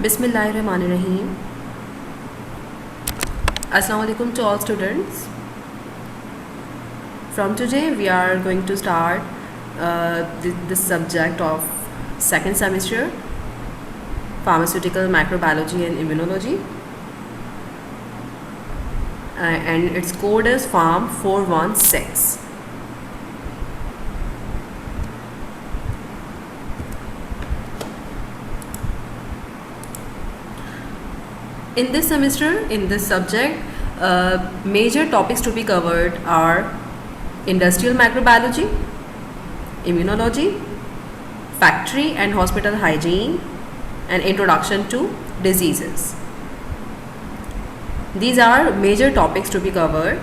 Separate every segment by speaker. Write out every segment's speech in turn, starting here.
Speaker 1: Bismillahirrahmanirrahim. Assalamu alaikum to all students. From today we are going to start this subject of second semester, pharmaceutical microbiology and immunology, and its code is Pharm 416. In this semester, in this subject, major topics to be covered are industrial microbiology, immunology, factory and hospital hygiene, and introduction to diseases. These are major topics to be covered.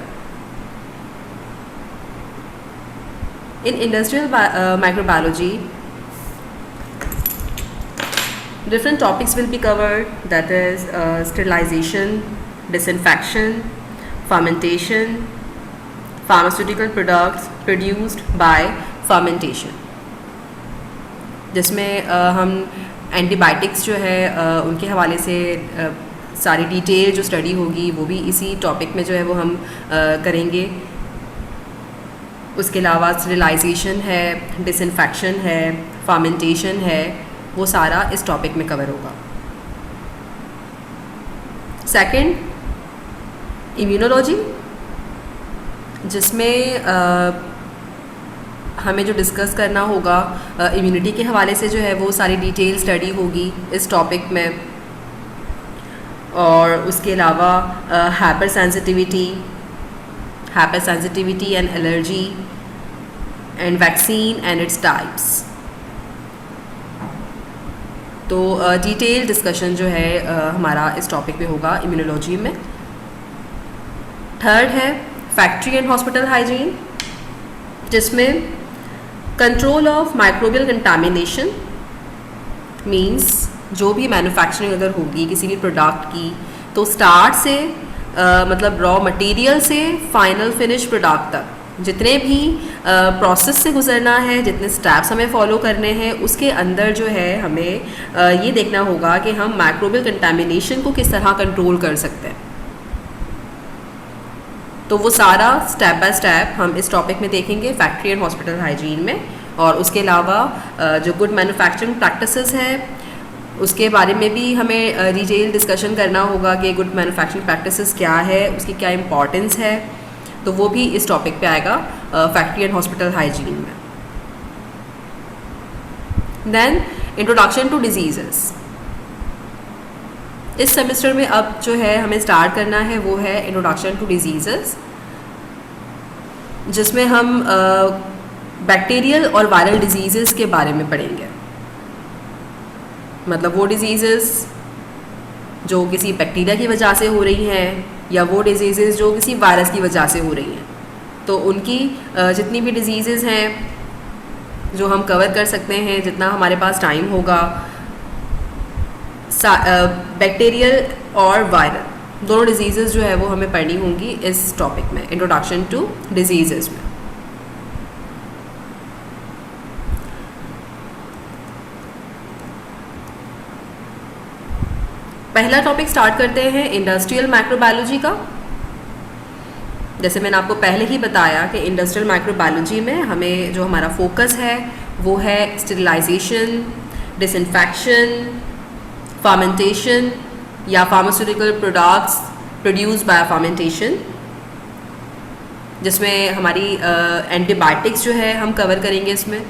Speaker 1: In industrial microbiology, different topics will be covered, that is sterilization, disinfection, fermentation, pharmaceutical products produced by fermentation, जिसमें हम antibiotics जो है उनके हवाले से सारी detail जो study होगी वो भी इसी टॉपिक में जो है वो हम करेंगे. उसके अलावा स्टेरिलाइजेशन है, डिसइंफेक्शन है, फर्मेंटेशन है, वो सारा इस टॉपिक में कवर होगा. सेकंड, इम्यूनोलॉजी, जिसमें हमें जो डिस्कस करना होगा इम्यूनिटी के हवाले से जो है वो सारी डिटेल स्टडी होगी इस टॉपिक में. और उसके अलावा hyper sensitivity and allergy and vaccine and its types. तो डिटेल डिस्कशन जो है हमारा इस टॉपिक पे होगा इम्यूनोलॉजी में. थर्ड है फैक्ट्री एंड हॉस्पिटल हाइजीन, जिसमें control of microbial contamination means जो भी मैन्युफैक्चरिंग अगर होगी किसी भी प्रोडक्ट की, तो स्टार्ट से मतलब रॉ मटेरियल से फाइनल फिनिश प्रोडक्ट तक जितने भी प्रोसेस से गुजरना है, जितने स्टेप्स हमें फॉलो करने हैं, उसके अंदर जो है हमें ये देखना होगा कि हम माइक्रोबियल कंटामिनेशन को किस तरह कंट्रोल कर सकते हैं. तो वो सारा स्टेप बाय स्टेप हम इस टॉपिक में देखेंगे फैक्ट्री एंड हॉस्पिटल हाइजीन में. और उसके अलावा जो गुड मैन्युफैक्चरिंग प्रैक्टिसेस है उसके बारे में भी हमें डिटेल डिस्कशन करना होगा कि गुड मैन्युफैक्चरिंग प्रैक्टिसेस क्या है, उसकी क्या इम्पोर्टेंस है. तो वो भी इस टॉपिक पे आएगा फैक्ट्री एंड हॉस्पिटल हाइजीन में. Then introduction to diseases. इस सेमेस्टर में अब जो है हमें स्टार्ट करना है वो है इंट्रोडक्शन टू डिजीजेस, जिसमें हम बैक्टीरियल और वायरल डिजीज़ेस के बारे में पढ़ेंगे. मतलब वो डिजीज़ेस जो किसी बैक्टीरिया की वजह से हो रही हैं या वो डिजीज़ेस जो किसी वायरस की वजह से हो रही हैं. तो उनकी जितनी भी डिजीज़ेस हैं जो हम कवर कर सकते हैं जितना हमारे पास टाइम होगा, बैक्टीरियल और वायरल दोनों डिजीज़ेस जो है वो हमें पढ़नी होंगी इस टॉपिक में, इंट्रोडक्शन टू डिजीज़ेस में. पहला टॉपिक स्टार्ट करते हैं इंडस्ट्रियल माइक्रोबायोलॉजी का. जैसे मैंने आपको पहले ही बताया कि इंडस्ट्रियल माइक्रोबायोलॉजी में हमें जो हमारा फोकस है वो है स्टेरिलाइजेशन, डिसइंफेक्शन, फर्मेंटेशन या pharmaceutical products produced by fermentation, जिसमें हमारी एंटीबायोटिक्स जो है हम कवर करेंगे इसमें.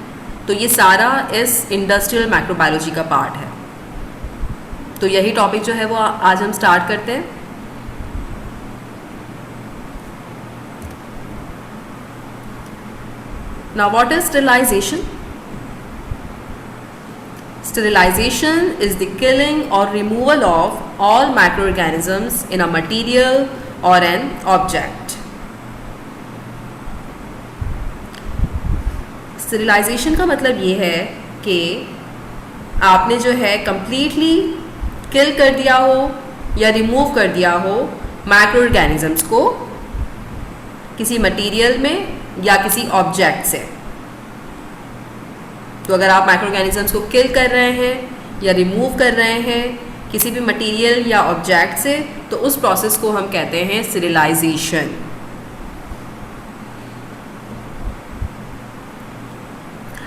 Speaker 1: तो ये सारा इस इंडस्ट्रियल माइक्रोबायोलॉजी का पार्ट है. तो यही टॉपिक जो है वो आज हम स्टार्ट करते हैं. Now what is sterilization? Sterilization is the killing or removal of all microorganisms in a material or an object. Sterilization का मतलब ये है कि आपने जो है completely किल कर दिया हो या रिमूव कर दिया हो माइक्रो ऑर्गेनिजम्स को किसी मटेरियल में या किसी ऑब्जेक्ट से. तो अगर आप माइक्रो ऑर्गेनिजम्स को किल कर रहे हैं या रिमूव कर रहे हैं किसी भी मटेरियल या ऑब्जेक्ट से, तो उस प्रोसेस को हम कहते हैं स्टेरिलाइजेशन।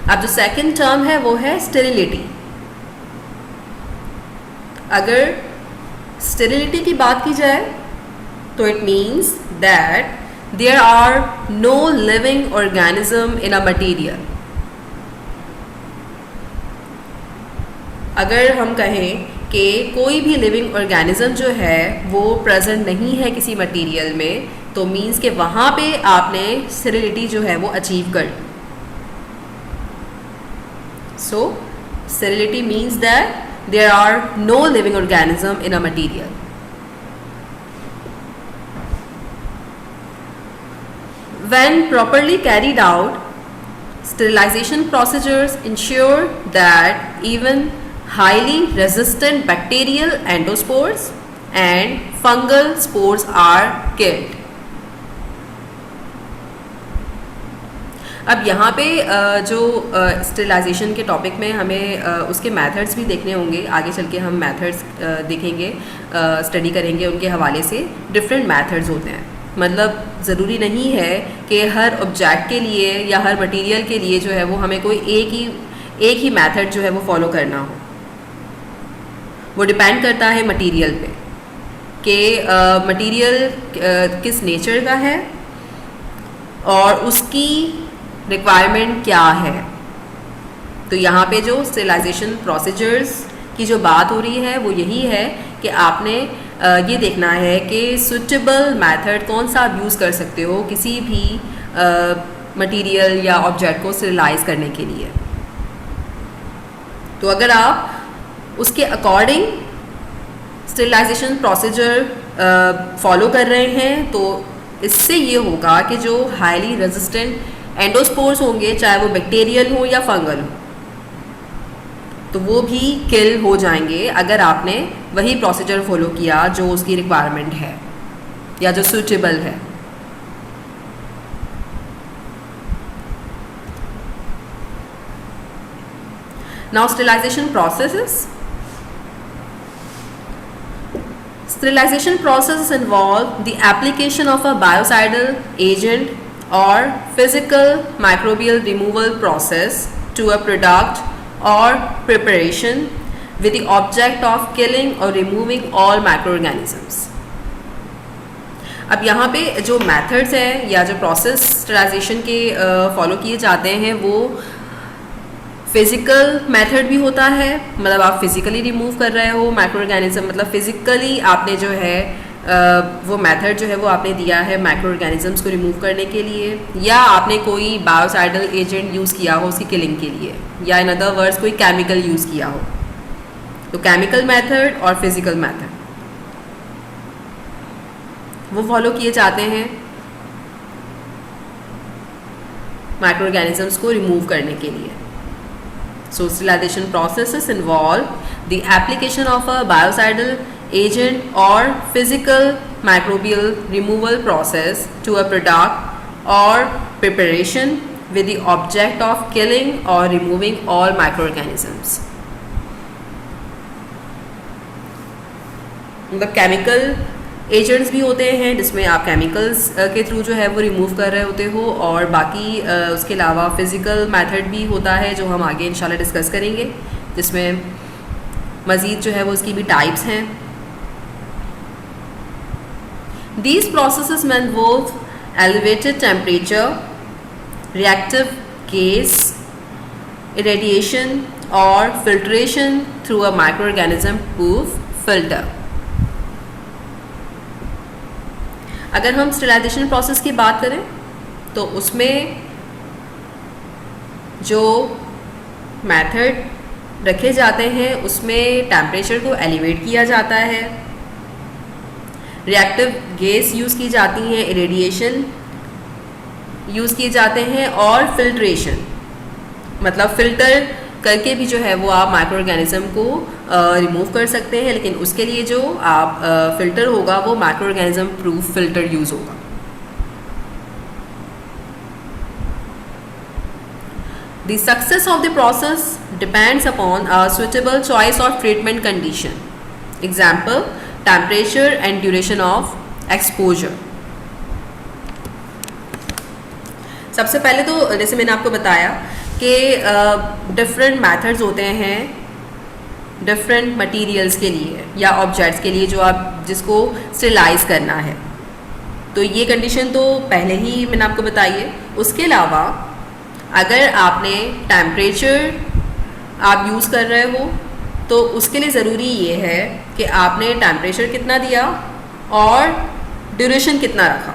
Speaker 1: अब जो सेकंड टर्म है वो है स्टेरिलिटी। अगर स्टेरिलिटी की बात की जाए तो it means that there are no living organism in a material. अगर हम कहें कि कोई भी लिविंग ऑर्गेनिज्म जो है वो प्रेजेंट नहीं है किसी मटेरियल में, तो मीन्स कि वहाँ पे आपने स्टेरिलिटी जो है वो अचीव कर ली। So sterility means that there are no living organism in a material. When properly carried out, sterilization procedures ensure that even highly resistant bacterial endospores and fungal spores are killed. अब यहाँ पे जो sterilisation के topic में हमें उसके methods भी देखने होंगे। आगे चल के हम मेथड्स देखेंगे, स्टडी करेंगे उनके हवाले से। डिफरेंट मेथड्स होते हैं, मतलब ज़रूरी नहीं है कि हर ऑब्जेक्ट के लिए या हर मटेरियल के लिए जो है वो हमें कोई एक ही मेथड जो है वो फॉलो करना हो। वो डिपेंड करता है मटेरियल पे कि मटेरियल किस नेचर का है और उसकी रिक्वायरमेंट क्या है। तो यहाँ पे जो स्टेरिलाइजेशन प्रोसीजर्स की जो बात हो रही है वो यही है कि आपने ये देखना है कि सुटेबल मेथड कौन सा आप यूज़ कर सकते हो किसी भी मटेरियल या ऑब्जेक्ट को स्टेरिलाइज करने के लिए। तो अगर आप उसके अकॉर्डिंग स्टेरिलाइजेशन प्रोसीजर फॉलो कर रहे हैं तो इससे ये होगा कि जो हाईली रेजिस्टेंट एंडोस्पोर्स होंगे, चाहे वो बैक्टीरियल हो या फंगल हो, तो वो भी किल हो जाएंगे अगर आपने वही प्रोसीजर फॉलो किया जो उसकी रिक्वायरमेंट है या जो सूटेबल है। Now sterilization processes. Sterilization processes involve the application of a biocidal agent or physical microbial removal process to a product or preparation with the object of killing or removing all microorganisms. अब यहाँ पे जो methods हैं या जो process sterilization के follow किए जाते हैं वो फिज़िकल मेथड भी होता है, मतलब आप फिज़िकली रिमूव कर रहे हो माइक्रो ऑर्गेनिज्म, मतलब फिज़िकली आपने जो है वो मेथड जो है वो आपने दिया है माइक्रो ऑर्गेनिजम्स को रिमूव करने के लिए, या आपने कोई बायोसाइडल एजेंट यूज़ किया हो उसकी किलिंग के लिए, या इन अदर वर्ड्स कोई केमिकल यूज़ किया हो। तो केमिकल मेथड और फिज़िकल मेथड वो फॉलो किए जाते हैं माइक्रो ऑर्गेनिजम्स को रिमूव करने के लिए। So sterilization processes involve the application of a biocidal agent or physical microbial removal process to a product or preparation with the object of killing or removing all microorganisms. मतलब chemical agents भी होते हैं जिसमें आप chemicals के through जो है वो रिमूव कर रहे होते हो, और बाकी उसके अलावा फ़िज़िकल मेथड भी होता है जो हम आगे इंशाल्लाह डिस्कस करेंगे, जिसमें मज़ीद जो है वो उसकी भी टाइप्स हैं। These processes may involve elevated temperature, reactive gas, irradiation or filtration through a microorganism proof filter. अगर हम स्टेरिलाइजेशन प्रोसेस की बात करें तो उसमें जो मेथड रखे जाते हैं उसमें टेम्परेचर को एलिवेट किया जाता है, रिएक्टिव गैस यूज़ की जाती हैं, इरेडिएशन यूज़ किए जाते हैं, और फिल्ट्रेशन मतलब फ़िल्टर करके भी जो है वो आप माइक्रो ऑर्गेनिज्म को रिमूव कर सकते हैं, लेकिन उसके लिए जो आप फ़िल्टर होगा वो micro organism proof filter use होगा। The success of the process depends upon a suitable choice of treatment condition. Example temperature and duration of exposure. सबसे पहले तो जैसे मैंने आपको बताया कि डिफरेंट मेथड्स होते हैं डिफरेंट मटेरियल्स के लिए या ऑब्जेक्ट्स के लिए जो आप जिसको स्टेलाइज करना है। तो ये कंडीशन तो पहले ही मैंने आपको बताई है। उसके अलावा अगर आपने टेम्परेचर आप यूज़ कर रहे हो तो उसके लिए ज़रूरी ये है कि आपने टेम्परेचर कितना दिया और ड्यूरेशन कितना रखा।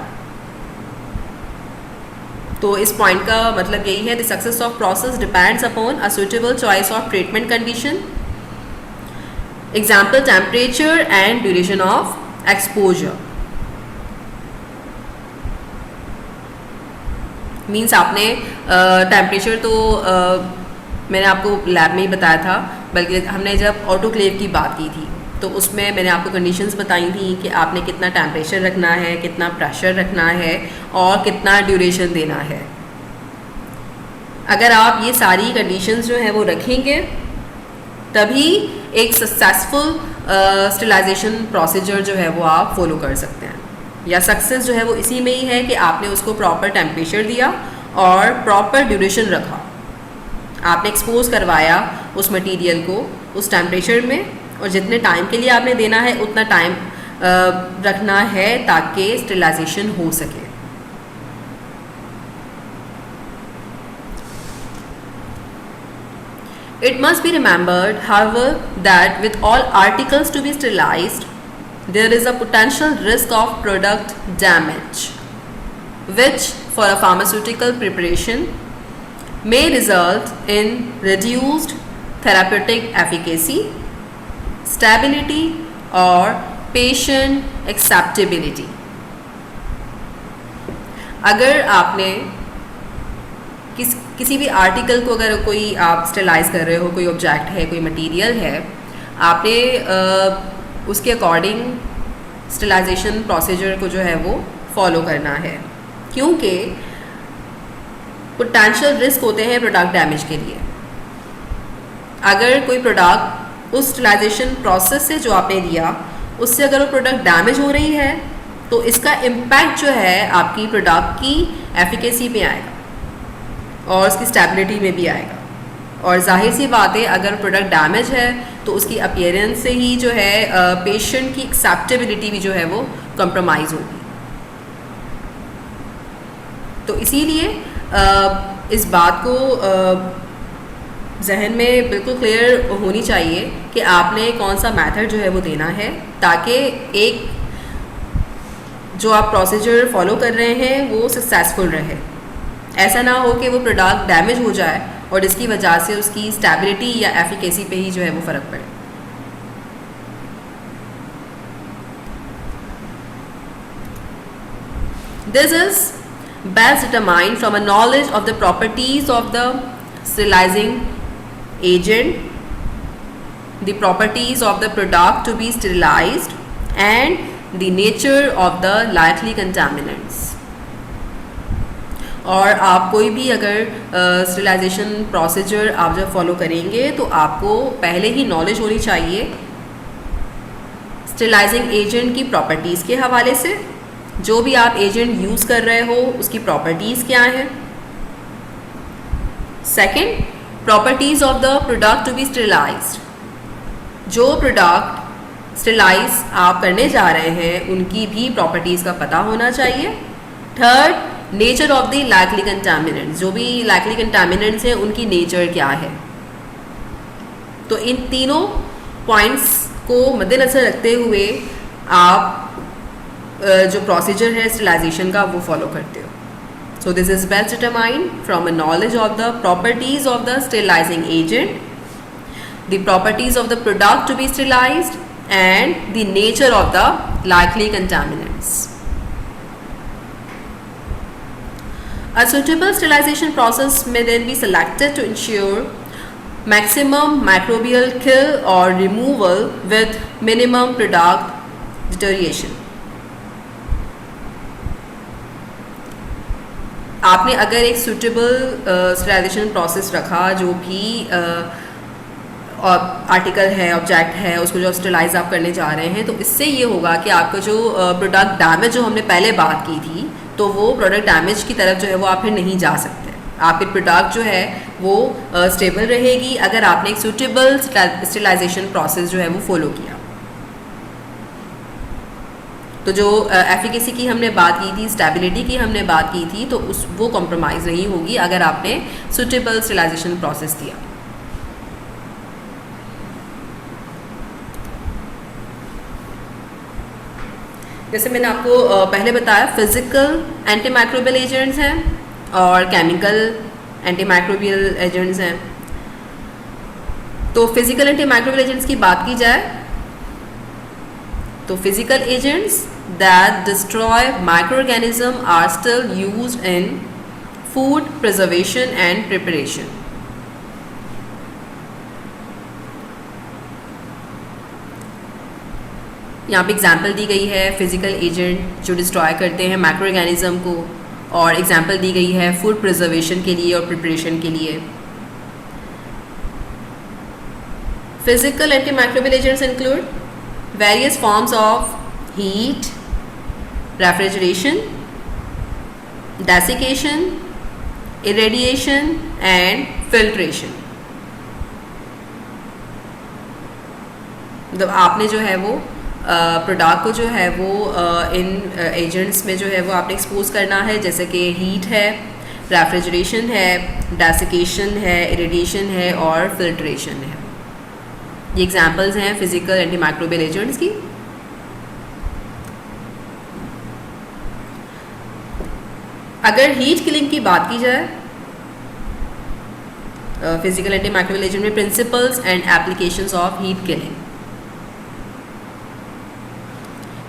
Speaker 1: तो इस पॉइंट का मतलब यही है the success of process depends upon a suitable choice of treatment condition. Example temperature and duration of exposure. Means आपने टेम्परेचर तो मैंने आपको लैब में ही बताया था, बल्कि हमने जब ऑटोक्लेव की बात की थी तो उसमें मैंने आपको कंडीशंस बताई थी कि आपने कितना टेम्परेचर रखना है, कितना प्रेशर रखना है और कितना ड्यूरेशन देना है। अगर आप ये सारी कंडीशंस जो हैं वो रखेंगे तभी एक सक्सेसफुल स्टेलाइजेशन प्रोसीजर जो है वो आप फॉलो कर सकते हैं। या सक्सेस जो है वो इसी में ही है कि आपने उसको प्रॉपर टेम्परेचर दिया और प्रॉपर ड्यूरेशन रखा। आपने एक्सपोज करवाया उस मटेरियल को उस टेम्परेचर में और जितने टाइम के लिए आपने देना है उतना टाइम रखना है ताकि स्टेलाइजेशन हो सके। It must be remembered, however, that with all articles to be sterilized, there is a potential risk of product damage, which for a pharmaceutical preparation may result in reduced therapeutic efficacy, stability or patient acceptability। अगर आपने किसी भी article को अगर कोई आप sterilise कर रहे हो, कोई ऑब्जेक्ट है, कोई मटेरियल है, आपने उसके अकॉर्डिंग स्टेलाइजेशन प्रोसीजर को जो है वो फॉलो करना है, क्योंकि पोटेंशियल रिस्क होते हैं प्रोडक्ट डैमेज के लिए। अगर कोई प्रोडक्ट उस स्टेलाइजेशन प्रोसेस से जो आपने दिया उससे अगर वो प्रोडक्ट डैमेज हो रही है तो इसका इम्पैक्ट जो है आपकी प्रोडक्ट की एफिकेसी पे आएगा और उसकी स्टेबिलिटी में भी आएगा। और जाहिर सी बात है अगर प्रोडक्ट डैमेज है तो उसकी अपीयरेंस से ही जो है पेशेंट की एक्सेप्टेबिलिटी भी जो है वो कंप्रोमाइज़ होगी। तो इसीलिए इस बात को जहन में बिल्कुल क्लियर होनी चाहिए कि आपने कौन सा मेथड जो है वो देना है ताकि एक जो आप प्रोसीजर फॉलो कर रहे हैं वो सक्सेसफुल रहे। ऐसा ना हो कि वो प्रोडक्ट डैमेज हो जाए और इसकी वजह से उसकी स्टेबिलिटी या एफिकेसी पे ही जो है वो फ़र्क पड़े। This is best determined from a knowledge of the properties of the sterilizing agent, the properties of the product to be sterilized and the nature of the likely contaminants. और आप कोई भी अगर स्टेरिलाइजेशन प्रोसीजर आप जब follow करेंगे तो आपको पहले ही नॉलेज होनी चाहिए स्टेरिलाइजिंग एजेंट की प्रॉपर्टीज़ के हवाले से। जो भी आप एजेंट यूज़ कर रहे हो उसकी प्रॉपर्टीज़ क्या हैं। Second, properties of the product to be sterilized. जो प्रोडक्ट स्टेरिलाइज आप करने जा रहे हैं उनकी भी प्रॉपर्टीज़ का पता होना चाहिए। Third, nature of the likely contaminants. जो भी लाइकली कंटामिनेंट्स हैं उनकी नेचर क्या है। तो इन तीनों पॉइंट्स को मद्देनज़र रखते हुए आप जो प्रोसीजर है स्टेरिलाइजेशन का वो फॉलो करते हो। So this is best determined from a knowledge of the properties of the sterilizing agent, the properties of the product to be sterilized and the nature of the likely contaminants. A suitable sterilization process may then be selected to ensure maximum microbial kill or removal with minimum product deterioration. आपने अगर एक suitable sterilization process रखा जो भी article है, object है, उसको जो स्टरलाइज आप करने जा रहे हैं, तो इससे ये होगा कि आपका जो प्रोडक्ट डैमेज जो हमने पहले बात की थी, तो वो प्रोडक्ट डैमेज की तरफ जो है वो आप फिर नहीं जा सकते। आपकी प्रोडक्ट जो है वो स्टेबल रहेगी अगर आपने एक सूटेबल स्टरलाइजेशन प्रोसेस जो है वो फॉलो किया। तो जो एफिकेसी की हमने बात की थी, स्टेबिलिटी की हमने बात की थी, तो वो कॉम्प्रोमाइज़ नहीं होगी अगर आपने सूटेबल स्टरलाइजेशन प्रोसेस दिया। जैसे मैंने आपको पहले बताया, फिजिकल एंटीमाइक्रोबियल एजेंट्स हैं और केमिकल एंटीमाइक्रोबियल एजेंट्स हैं। तो फिजिकल एंटीमाइक्रोबियल एजेंट्स की बात की जाए तो physical agents that destroy microorganism are still used in food preservation and preparation. यहाँ पे एग्जाम्पल दी गई है फिजिकल एजेंट जो डिस्ट्रॉय करते हैं माइक्रो ऑर्गेनिज्म को, और एग्जाम्पल दी गई है फूड प्रिजर्वेशन के लिए और प्रिपरेशन के लिए। Physical antimicrobial agents include various forms of heat, refrigeration, desiccation, irradiation and filtration. मतलब आपने जो है वो प्रोडक्ट को जो है वो इन एजेंट्स में जो है वो आपने एक्सपोज करना है, जैसे कि हीट है, रेफ्रिजरेशन है, डेसिकेशन है, इरिडिएशन है और फिल्ट्रेशन है। ये एग्जांपल्स हैं फिजिकल एंटीमाइक्रोबियल एजेंट्स की। अगर हीट किलिंग की बात की जाए, फिजिकल एंटीमाइक्रोबियल एजेंट में principles and applications of heat killing.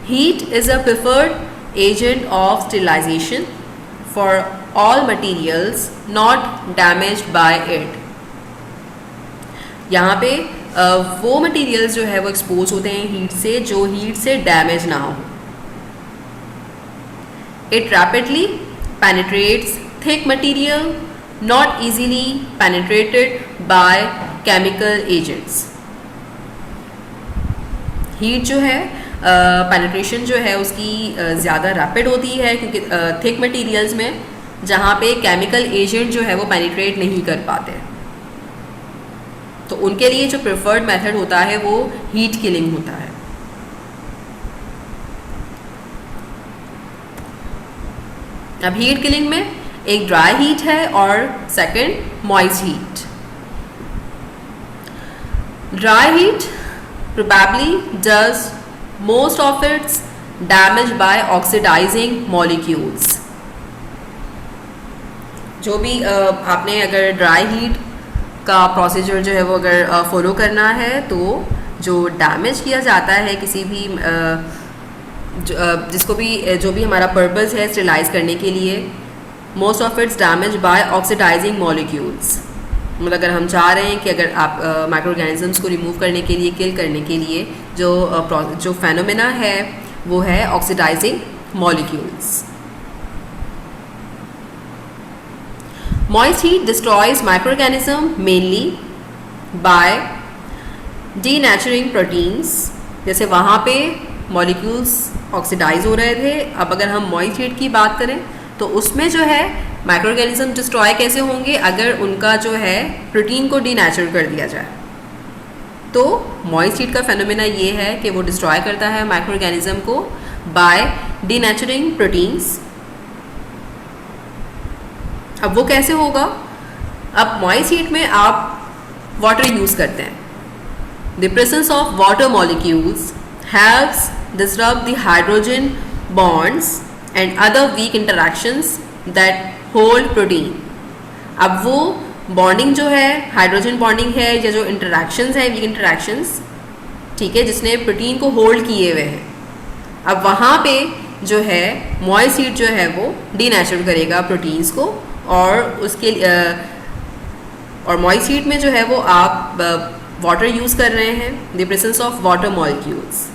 Speaker 1: Heat is a preferred agent of sterilization for all materials not damaged by it. यहाँ पे वो मटेरियल्स जो है वो एक्सपोज होते हैं हीट से जो हीट से डैमेज ना हो। It rapidly penetrates thick material not easily penetrated by chemical agents. Heat जो है पेनिट्रेशन जो है उसकी ज़्यादा रैपिड होती है क्योंकि थिक मटेरियल्स में जहाँ पे केमिकल एजेंट जो है वो पेनिट्रेट नहीं कर पाते, तो उनके लिए जो प्रेफर्ड मेथड होता है वो हीट किलिंग होता है। अब हीट किलिंग में एक ड्राई हीट है और second moist heat. Dry heat probably does most of its damage by oxidizing molecules. जो भी आपने अगर ड्राई हीट का प्रोसीजर जो है वो अगर फॉलो करना है, तो जो डैमेज किया जाता है किसी भी जिसको भी जो भी हमारा पर्पस है स्टेरिलाइज करने के लिए, most of its damage by oxidizing molecules. मतलब अगर हम चाह रहे हैं कि अगर आप माइक्रो ऑर्गेनिजम्स को रिमूव करने के लिए, किल करने के लिए जो फेनोमेना है वो है oxidizing molecules. Moist heat destroys micro organism mainly by denaturing proteins. जैसे वहाँ पे मॉलिक्यूल्स ऑक्सीडाइज हो रहे थे, अब अगर हम मॉइस्ट हीट की बात करें तो उसमें जो है माइक्रो ऑर्गेनिज्म डिस्ट्रॉय कैसे होंगे, अगर उनका जो है प्रोटीन को डीनेचर कर दिया जाए। तो मॉइस्ट हीट का फेनोमेना ये है कि वो डिस्ट्रॉय करता है माइक्रो ऑर्गेनिज्म को बाय डीनेचरिंग प्रोटीन्स। अब वो कैसे होगा? अब मॉइस्ट हीट में आप वाटर यूज़ करते हैं। The presence of water molecules helps disrupt the hydrogen bonds and other weak interactions that hold protein. अब वो बॉन्डिंग जो है, हाइड्रोजन बॉन्डिंग है या जो इंटरैक्शंस हैं, वीक इंटरैक्शंस, ठीक है, जिसने प्रोटीन को होल्ड किए हुए हैं, अब वहाँ पे जो है मॉइस्ट हीट जो है वो डीनेचर करेगा प्रोटीन्स को, और उसके और मॉइस्ट हीट में जो है वो आप वाटर यूज़ कर रहे हैं, the presence of water molecules.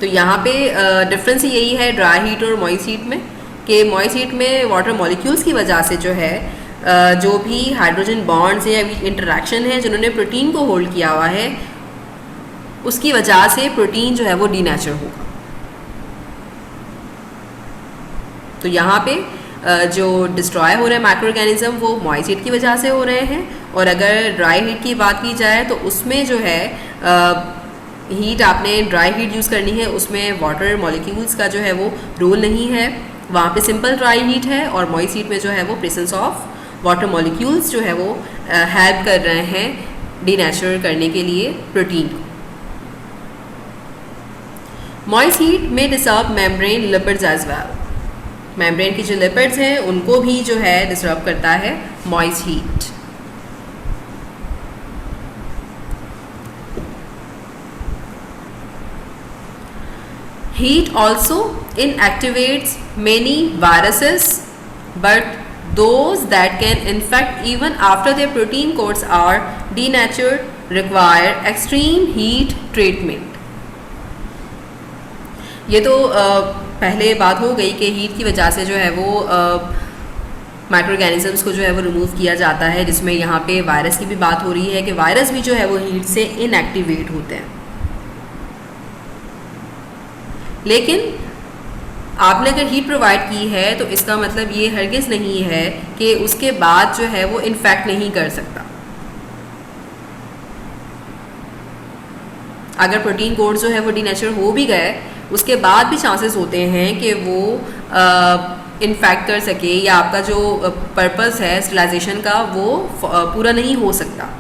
Speaker 1: तो यहाँ पे डिफरेंस यही है ड्राई हीट और मॉइस्ट हीट में, कि मॉइस्ट हीट में वाटर मॉलिक्यूल्स की वजह से जो है जो भी हाइड्रोजन बॉन्ड्स या इंटरेक्शन है जिन्होंने प्रोटीन को होल्ड किया हुआ है, उसकी वजह से प्रोटीन जो है वो डीनेचर होगा। तो यहाँ पे जो डिस्ट्रॉय हो रहे हैं माइक्रो ऑर्गेनिज्म वो मॉइस्ट हीट की वजह से हो रहे हैं। और अगर ड्राई हीट की बात की जाए तो उसमें जो है हीट आपने ड्राई हीट यूज़ करनी है, उसमें वाटर मॉलिक्यूल्स का जो है वो रोल नहीं है, वहाँ पे सिंपल ड्राई हीट है। और मॉइस्ट हीट में जो है वो प्रेजेंस ऑफ वाटर मॉलिक्यूल्स जो है वो हेल्प कर रहे हैं डीनेचर करने के लिए प्रोटीन को। मॉइस्ट हीट में disturb membrane lipids as well. Membrane की जो लिपिड्स हैं उनको भी जो है डिस्टर्ब करता है moist heat. Heat also inactivates many viruses, but those that can infect even after their protein coats are denatured require extreme heat treatment. ये तो पहले बात हो गई कि हीट की वजह से जो है वो माइक्रो ऑर्गेनिजम्स को जो है वो रिमूव किया जाता है, जिसमें यहाँ पे वायरस की भी बात हो रही है कि वायरस भी जो है वो हीट से इनएक्टिवेट होते हैं। लेकिन आपने अगर हीट प्रोवाइड की है तो इसका मतलब ये हरगिज़ नहीं है कि उसके बाद जो है वो इन्फेक्ट नहीं कर सकता। अगर प्रोटीन कोड जो है वो डीनेचर हो भी गए, उसके बाद भी चांसेस होते हैं कि वो इन्फेक्ट कर सके या आपका जो पर्पस है स्टेरिलाइजेशन का वो पूरा नहीं हो सकता,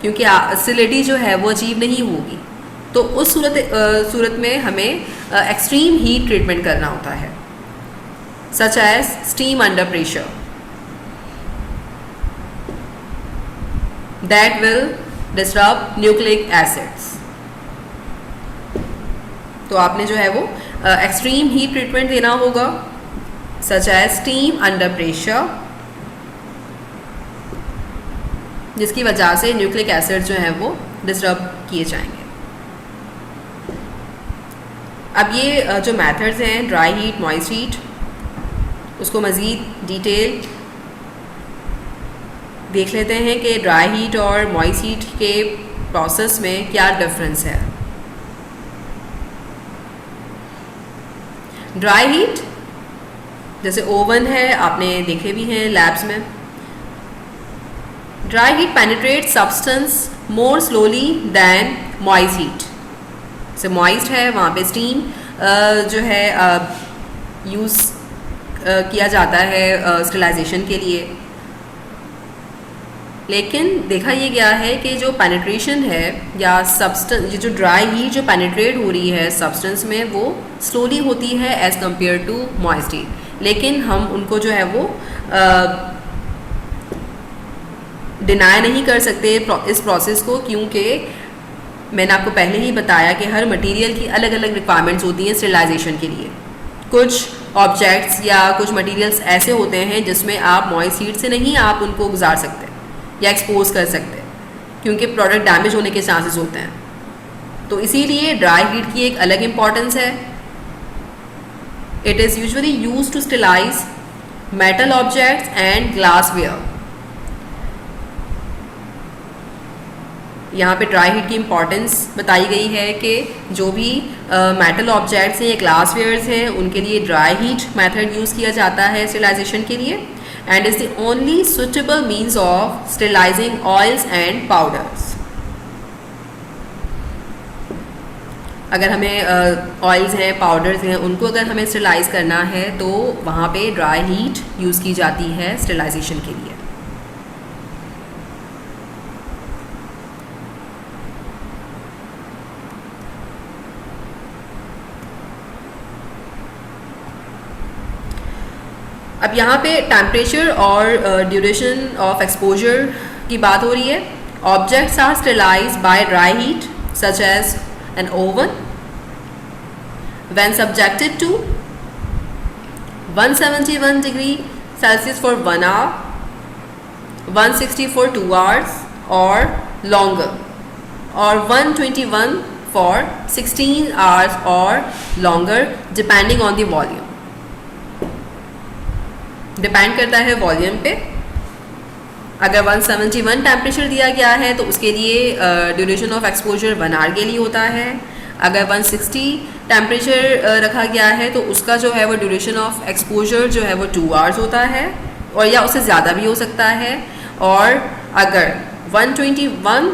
Speaker 1: क्योंकि स्टेरिलिटी जो है वो अचीव नहीं होगी। तो उस सूरत में हमें एक्सट्रीम हीट ट्रीटमेंट करना होता है, such as steam under pressure, that will disturb nucleic acids. तो आपने जो है वो एक्सट्रीम हीट ट्रीटमेंट देना होगा, such as steam under pressure, जिसकी वजह से न्यूक्लिक एसिड जो है वो डिस्टर्ब किए जाएंगे। अब ये जो मेथड्स हैं ड्राई हीट, मॉइस्ट हीट, उसको मज़ीद डिटेल देख लेते हैं कि ड्राई हीट और मॉइस्ट हीट के प्रोसेस में क्या डिफरेंस है। ड्राई हीट जैसे ओवन है, आपने देखे भी हैं लैब्स में। Dry heat penetrate substance more slowly than moist heat. से मॉइस्ट है वहाँ पे स्टीम जो है यूज़ किया जाता है स्टेरिलाइजेशन के लिए, लेकिन देखा ये गया है कि जो पेनिट्रेशन है या सब्सटेंस, ये जो ड्राई हीट जो पेनिट्रेट हो रही है सब्सटेंस में, वो स्लोली होती है as compared to moist heat. लेकिन हम उनको जो है वो डिनाई नहीं कर सकते इस प्रोसेस को, क्योंकि मैंने आपको पहले ही बताया कि हर मटेरियल की अलग अलग रिक्वायरमेंट्स होती हैं स्टेरिलाइजेशन के लिए। कुछ ऑब्जेक्ट्स या कुछ मटेरियल्स ऐसे होते हैं जिसमें आप मॉइस्ट हीट से नहीं आप उनको गुजार सकते या एक्सपोज कर सकते, क्योंकि प्रोडक्ट डैमेज होने के चांसेस होते हैं। तो इसीलिए ड्राई हीट की एक अलग इम्पॉर्टेंस है। It is usually used to sterilize metal objects and glassware. यहाँ पे ड्राई हीट की इम्पॉर्टेंस बताई गई है कि जो भी मेटल ऑब्जेक्ट्स हैं या ग्लासवेयर्स हैं उनके लिए ड्राई हीट मेथड यूज़ किया जाता है स्टेरिलाइजेशन के लिए, and is the only suitable means of sterilizing oils and powders. अगर हमें ऑयल्स हैं, पाउडर्स हैं, उनको अगर हमें स्टेरिलाइज करना है तो वहाँ पे ड्राई हीट यूज़ की जाती है स्टेरिलाइजेशन के लिए। अब यहाँ पे टेम्परेचर और ड्यूरेशन ऑफ एक्सपोजर की बात हो रही है। Objects are sterilized by dry heat such as an oven when subjected to 171 degree Celsius for 1 hour, 160 for 2 hours or longer, or 121 for 16 hours or longer depending on the volume। Depend करता है volume पे। अगर 171 temperature दिया गया है तो उसके लिए ड्यूरेशन ऑफ एक्सपोजर 1 आवर के लिए होता है। अगर 160 टेम्परेचर रखा गया है तो उसका जो है वो ड्यूरेशन ऑफ एक्सपोजर जो है वो 2 आवर्स होता है, और या उससे ज़्यादा भी हो सकता है। और अगर 121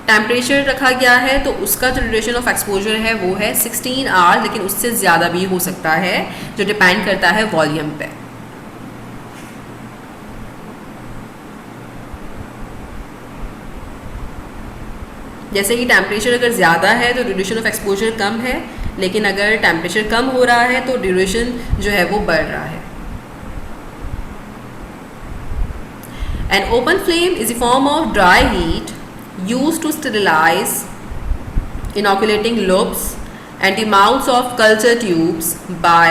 Speaker 1: टेम्परेचर रखा गया है तो उसका जो ड्यूरेशन ऑफ एक्सपोजर है वो है 16 आवर्स, लेकिन उससे ज़्यादा भी हो सकता है, जो डिपेंड करता है वॉल्यूम पे। जैसे कि टेम्परेचर अगर ज़्यादा है तो ड्यूरेशन ऑफ एक्सपोजर कम है, लेकिन अगर टेम्परेचर कम हो रहा है तो ड्यूरेशन जो है वो बढ़ रहा है। An open flame is a form of dry heat used to sterilize inoculating lobes and the mouths of culture tubes by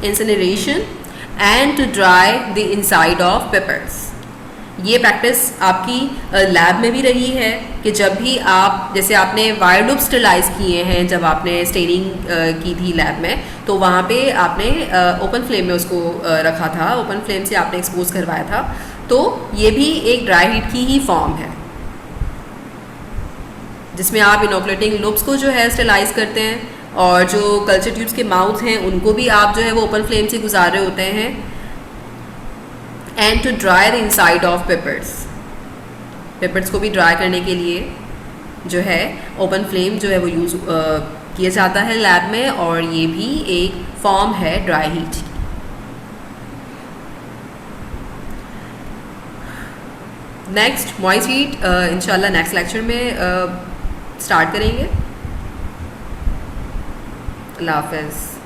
Speaker 1: incineration and to dry the inside of peppers. ये प्रैक्टिस आपकी lab में भी रही है कि जब भी आप, जैसे आपने वायर लूप स्टरलाइज किए हैं जब आपने स्टेनिंग की थी लैब में, तो वहाँ पे आपने ओपन फ्लेम में उसको रखा था, ओपन फ्लेम से आपने एक्सपोज करवाया था। तो ये भी एक ड्राई हीट की ही फॉर्म है जिसमें आप इनोकुलेटिंग लूप्स को जो है स्टरलाइज करते हैं, और जो कल्चर ट्यूब्स के माउथ हैं उनको भी आप जो है वो ओपन फ्लेम से गुजार रहे होते हैं। And to dry the inside of papers, papers को भी ड्राई करने के लिए जो है ओपन फ्लेम जो है वो यूज़ किया जाता है लैब में, और ये भी एक फॉर्म है ड्राई हीट की। नेक्स्ट मॉइस्ट हीट इंशाल्लाह नेक्स्ट लेक्चर में स्टार्ट करेंगे। अल्लाह हाफ़िज़।